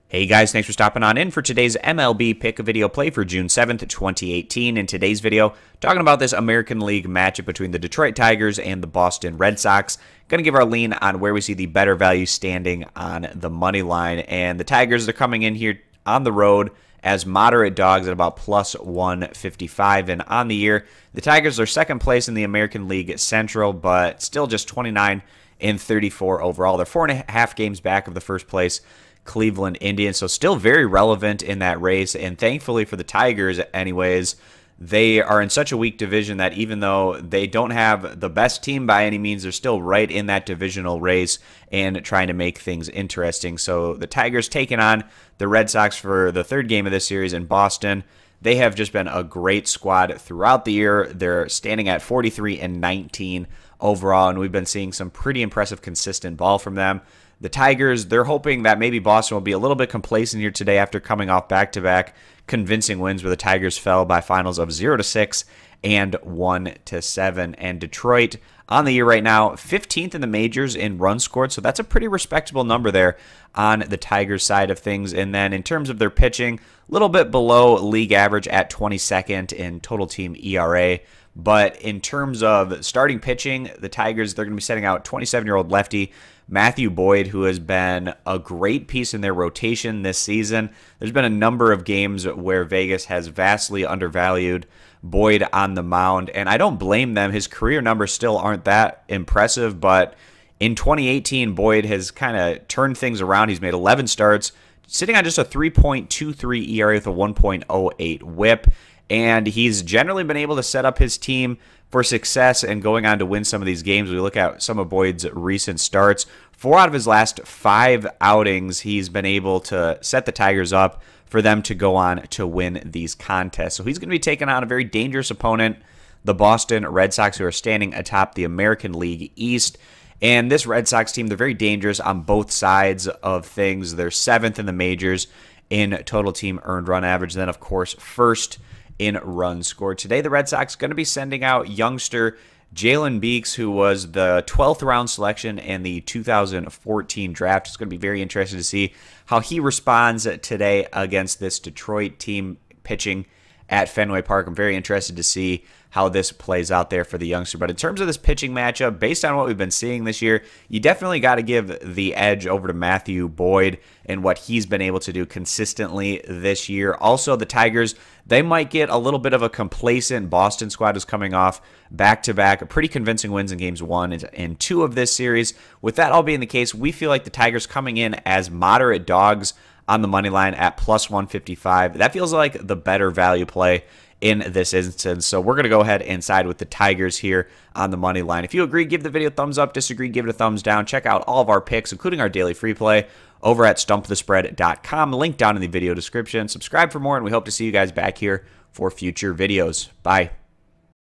Hey guys, thanks for stopping on in for today's MLB Pick video play for June 7th, 2018. In today's video, talking about this American League matchup between the Detroit Tigers and the Boston Red Sox. Going to give our lean on where we see the better value standing on the money line. And the Tigers are coming in here on the road as moderate dogs at about plus 155. And on the year, the Tigers are second place in the American League Central, but still just 29 and 34 overall. They're 4.5 games back of the first place Cleveland Indians, so still very relevant in that race. And thankfully for the Tigers anyways, they are in such a weak division that even though they don't have the best team by any means, they're still right in that divisional race and trying to make things interesting. So the Tigers taking on the Red Sox for the third game of this series in Boston. They have just been a great squad throughout the year. They're standing at 43 and 19 overall, and we've been seeing some pretty impressive consistent ball from them. The Tigers, they're hoping that maybe Boston will be a little bit complacent here today after coming off back-to-back convincing wins where the Tigers fell by finals of 0-6 and 1-7. And Detroit on the year right now, 15th in the majors in runs scored, so that's a pretty respectable number there on the Tigers side of things. And then in terms of their pitching, a little bit below league average at 22nd in total team ERA. But in terms of starting pitching, the Tigers, they're going to be setting out 27-year-old lefty Matthew Boyd, who has been a great piece in their rotation this season. There's been a number of games where Vegas has vastly undervalued Boyd on the mound, and I don't blame them. His career numbers still aren't that impressive, but in 2018, Boyd has kind of turned things around. He's made 11 starts, sitting on just a 3.23 ERA with a 1.08 whip, and he's generally been able to set up his team for success and going on to win some of these games. We look at some of Boyd's recent starts. 4 out of his last 5 outings, he's been able to set the Tigers up for them to go on to win these contests. So he's going to be taking on a very dangerous opponent, the Boston Red Sox, who are standing atop the American League East. And this Red Sox team, they're very dangerous on both sides of things. They're 7th in the majors in total team earned run average. Then, of course, first in runs scored. Today, the Red Sox going to be sending out youngster Jalen Beeks, who was the 12th round selection in the 2014 draft. It's going to be very interesting to see how he responds today against this Detroit team pitching at Fenway Park. I'm very interested to see how this plays out there for the youngster. But in terms of this pitching matchup, based on what we've been seeing this year, you definitely got to give the edge over to Matthew Boyd and what he's been able to do consistently this year. Also, the Tigers, they might get a little bit of a complacent Boston squad who's coming off back-to-back pretty convincing wins in games 1 and 2 of this series. With that all being the case, we feel like the Tigers coming in as moderate dogs on the money line at plus 155. That feels like the better value play in this instance. So we're going to go ahead and side with the Tigers here on the money line. If you agree, give the video a thumbs up. Disagree, give it a thumbs down. Check out all of our picks, including our daily free play, over at stumpthespread.com. Link down in the video description. Subscribe for more, and we hope to see you guys back here for future videos. Bye.